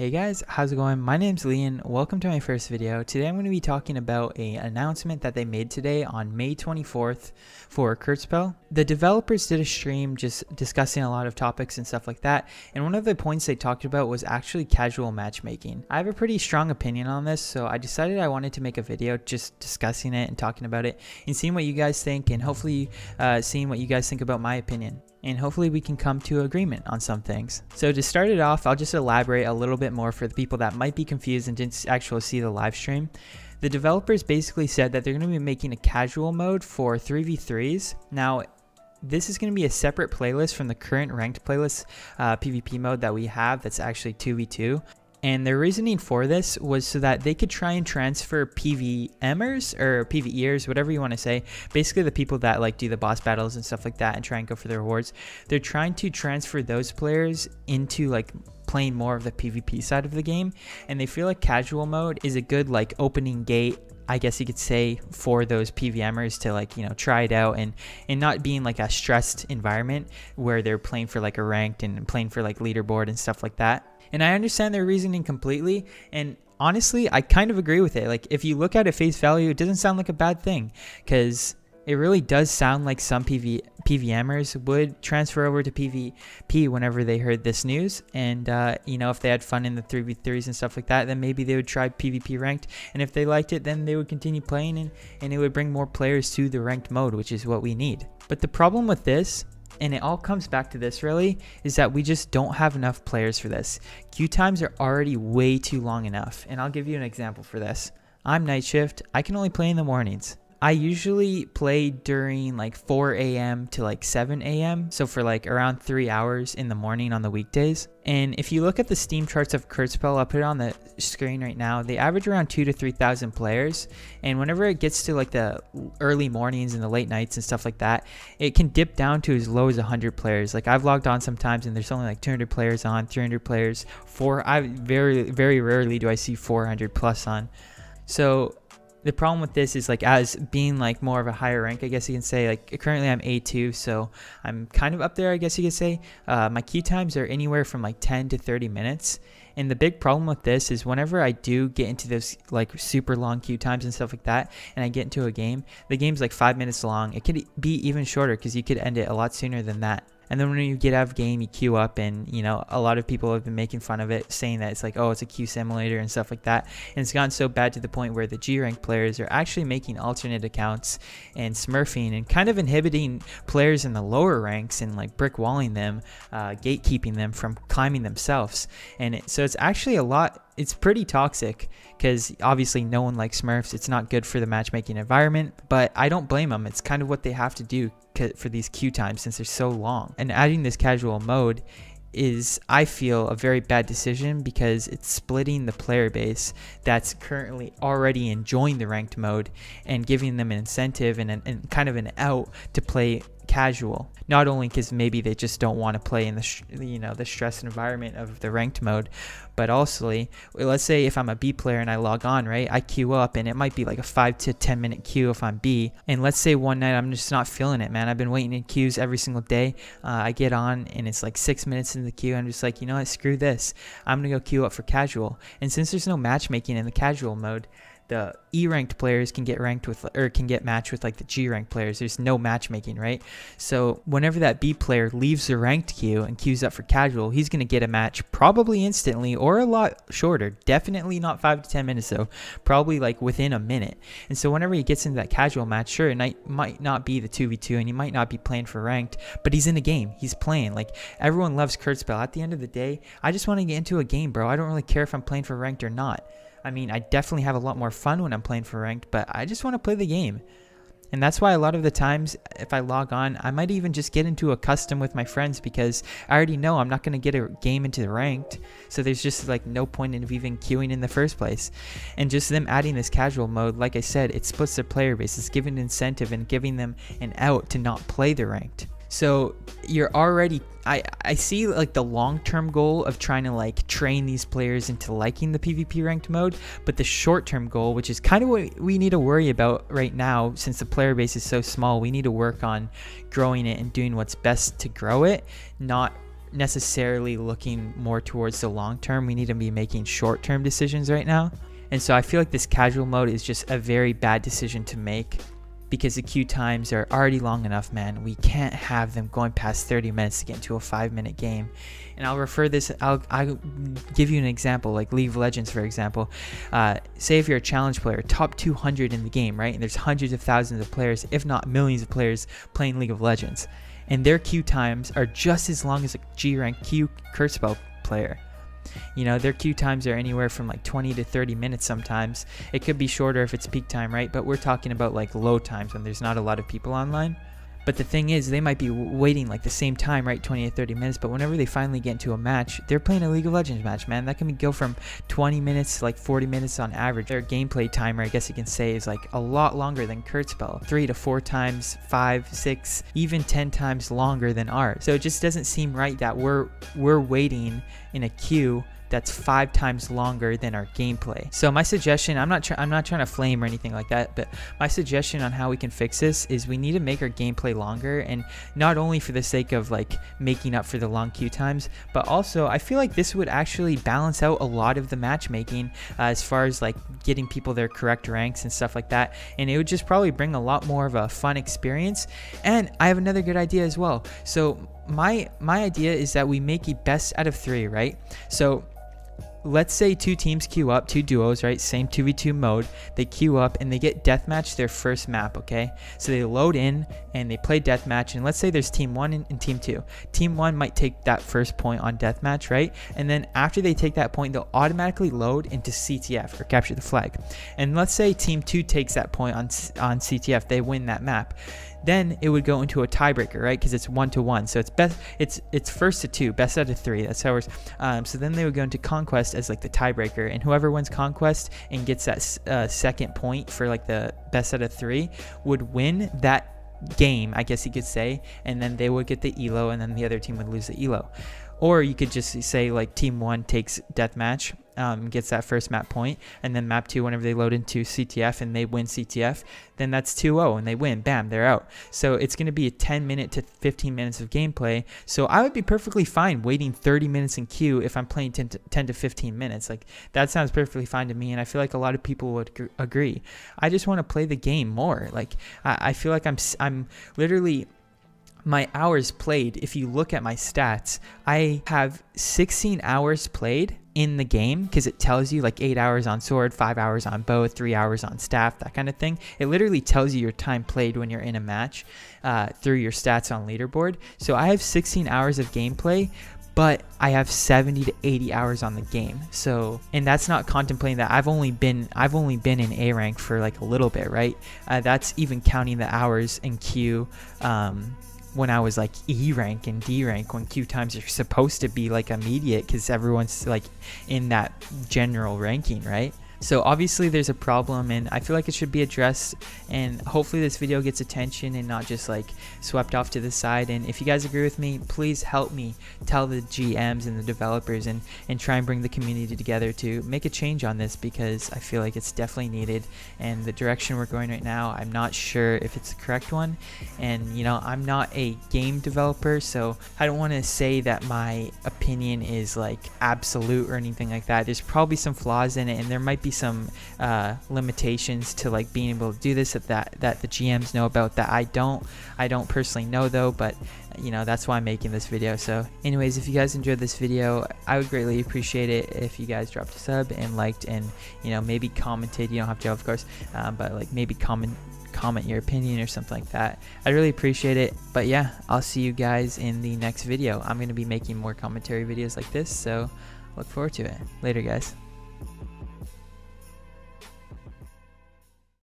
Hey guys, how's it going? My name's Leon. Welcome to my first video. Today I'm going to be talking about an announcement that they made today on May 24th for Kurtzpel. The developers did a stream just discussing a lot of topics and stuff like that, and one of the points they talked about was actually casual matchmaking. I have a pretty strong opinion on this, so I decided I wanted to make a video just discussing it and talking about it and seeing what you guys think, and hopefully seeing what you guys think about my opinion. And hopefully we can come to agreement on some things. So to start it off, I'll just elaborate a little bit more for the people that might be confused and didn't actually see the live stream. The developers basically said that they're going to be making a casual mode for 3v3s. Now, this is going to be a separate playlist from the current ranked playlist PvP mode that we have that's actually 2v2. And their reasoning for this was so that they could try and transfer PVMers or PvEers, whatever you want to say, basically the people that like do the boss battles and stuff like that and try and go for the rewards. They're trying to transfer those players into like playing more of the PvP side of the game, and they feel like casual mode is a good like opening gate, I guess you could say, for those PVMers to like, you know, try it out and not being like a stressed environment where they're playing for like a ranked and playing for like leaderboard and stuff like that. And I understand their reasoning completely, and honestly, I kind of agree with it. Like, if you look at it face value, it doesn't sound like a bad thing, because it really does sound like some PVMers would transfer over to PvP whenever they heard this news. And, you know, if they had fun in the 3v3s and stuff like that, then maybe they would try PvP ranked. And if they liked it, then they would continue playing, and it would bring more players to the ranked mode, which is what we need. But the problem with this, and it all comes back to this really, is that we just don't have enough players for this. Queue times are already way too long enough, and I'll give you an example for this. I'm night shift. I can only play in the mornings. I usually play during like 4 a.m. to like 7 a.m. So for like around 3 hours in the morning on the weekdays. And if you look at the Steam charts of Kurtzpel, I'll put it on the screen right now. They average around 2,000 to 3,000 players. And whenever it gets to like the early mornings and the late nights and stuff like that, it can dip down to as low as 100 players. Like, I've logged on sometimes and there's only like 200 players on, 300 players. Very rarely do I see 400 plus on. So the problem with this is, like, as being like more of a higher rank, I guess you can say, like currently I'm A2, so I'm kind of up there, I guess you could say. My queue times are anywhere from like 10 to 30 minutes. And the big problem with this is whenever I do get into those like super long queue times and stuff like that, and I get into a game, the game's like 5 minutes long. It could be even shorter because you could end it a lot sooner than that. And then when you get out of game, you queue up, and, you know, a lot of people have been making fun of it, saying that it's like, oh, it's a queue simulator and stuff like that. And it's gotten so bad to the point where the G-rank players are actually making alternate accounts and smurfing and kind of inhibiting players in the lower ranks and like brick walling them, gatekeeping them from climbing themselves. And so it's actually it's pretty toxic, because obviously no one likes smurfs. It's not good for the matchmaking environment, but I don't blame them. It's kind of what they have to do for these queue times since they're so long. And adding this casual mode is, I feel, a very bad decision, because it's splitting the player base that's currently already enjoying the ranked mode and giving them an incentive and kind of an out to play casual. Not only because maybe they just don't want to play in the the stress environment of the ranked mode, but also, let's say if I'm a B player and I log on, right, I queue up, and it might be like a 5 to 10 minute queue if I'm B, and let's say one night I'm just not feeling it, man. I've been waiting in queues every single day. I get on and it's like 6 minutes into the queue. I'm just like, you know what, screw this, I'm gonna go queue up for casual. And since there's no matchmaking in the casual mode, the E-ranked players can get ranked with, or can get matched with, like the G-ranked players. There's no matchmaking, right? So whenever that B player leaves the ranked queue and queues up for casual, he's going to get a match probably instantly, or a lot shorter. Definitely not 5 to 10 minutes though. Probably like within a minute. And so whenever he gets into that casual match, sure, it might not be the 2v2, and he might not be playing for ranked, but he's in the game. He's playing. Like, everyone loves Kurtzpel. At the end of the day, I just want to get into a game, bro. I don't really care if I'm playing for ranked or not. I mean, I definitely have a lot more fun when I'm playing for ranked, but I just want to play the game. And that's why a lot of the times, if I log on, I might even just get into a custom with my friends, because I already know I'm not going to get a game into the ranked. So there's just like no point in even queuing in the first place. And just them adding this casual mode, like I said, it splits their player base. It's giving an incentive and giving them an out to not play the ranked. So you're already, I see like the long-term goal of trying to like train these players into liking the PvP ranked mode, but the short-term goal, which is kind of what we need to worry about right now, since the player base is so small, we need to work on growing it and doing what's best to grow it, not necessarily looking more towards the long term. We need to be making short term decisions right now. And so I feel like this casual mode is just a very bad decision to make, because the queue times are already long enough, man. We can't have them going past 30 minutes to get into a 5-minute game. And I'll give you an example, like League of Legends, for example. Say if you're a challenge player, top 200 in the game, right? And there's hundreds of thousands of players, if not millions of players, playing League of Legends. And their queue times are just as long as a G-rank queue Kurtzpel player. You know, their queue times are anywhere from like 20 to 30 minutes sometimes. It could be shorter if it's peak time, right? But we're talking about like low times when there's not a lot of people online. But the thing is, they might be waiting like the same time, right? 20 to 30 minutes. But whenever they finally get into a match, they're playing a League of Legends match, man. That can go from 20 minutes to like 40 minutes on average. Their gameplay timer, I guess you can say, is like a lot longer than Kurtzpel. 3 to 4 times, 5, 6, even 10 times longer than ours. So it just doesn't seem right that we're waiting in a queue that's 5 times longer than our gameplay. So my suggestion, I'm not trying to flame or anything like that, but my suggestion on how we can fix this is we need to make our gameplay longer, and not only for the sake of like making up for the long queue times, but also I feel like this would actually balance out a lot of the matchmaking as far as like getting people their correct ranks and stuff like that, and it would just probably bring a lot more of a fun experience. And I have another good idea as well. So my idea is that we make a best out of 3, right? So let's say 2 teams queue up, 2 duos, right? Same 2v2 mode. They queue up and they get deathmatch their first map, okay? So they load in and they play deathmatch, and let's say there's team 1 and team 2. Team 1 might take that first point on deathmatch, right? And then after they take that point, they'll automatically load into CTF, or capture the flag. And let's say team 2 takes that point on CTF, they win that map. Then it would go into a tiebreaker, right? Because it's 1-1, so it's first to 2, best out of 3. That's how it works. So then they would go into conquest as like the tiebreaker, and whoever wins conquest and gets that second point for like the best out of 3 would win that game, I guess you could say, and then they would get the elo, and then the other team would lose the elo. Or you could just say like team 1 takes deathmatch, gets that first map point, and then map 2, whenever they load into CTF and they win CTF, then that's 2-0 and they win, bam, they're out. So it's going to be a 10 minute to 15 minutes of gameplay. So I would be perfectly fine waiting 30 minutes in queue if I'm playing 10 to 15 minutes. Like, that sounds perfectly fine to me, and I feel like a lot of people would agree. I just want to play the game more. Like, I feel like I'm literally, my hours played, if you look at my stats, I have 16 hours played in the game, because it tells you like 8 hours on sword, 5 hours on bow, 3 hours on staff, that kind of thing. It literally tells you your time played when you're in a match through your stats on leaderboard. So I have 16 hours of gameplay, but I have 70 to 80 hours on the game. So, and that's not contemplating that I've only been in A rank for like a little bit, right? That's even counting the hours in queue when I was like E rank and D rank, when queue times are supposed to be like immediate because everyone's like in that general ranking, right? So obviously there's a problem, and I feel like it should be addressed, and hopefully this video gets attention and not just like swept off to the side. And if you guys agree with me, please help me tell the GMs and the developers and try and bring the community together to make a change on this, because I feel like it's definitely needed, and the direction we're going right now, I'm not sure if it's the correct one. And you know, I'm not a game developer, so I don't want to say that my opinion is like absolute or anything like that. There's probably some flaws in it, and there might be some limitations to like being able to do this that the GMs know about that I don't personally know though, but you know, that's why I'm making this video. So anyways, if you guys enjoyed this video, I would greatly appreciate it if you guys dropped a sub and liked, and you know, maybe commented. You don't have to, of course, but like maybe comment your opinion or something like that. I'd really appreciate it. But yeah, I'll see you guys in the next video. I'm going to be making more commentary videos like this, so look forward to it. Later, guys.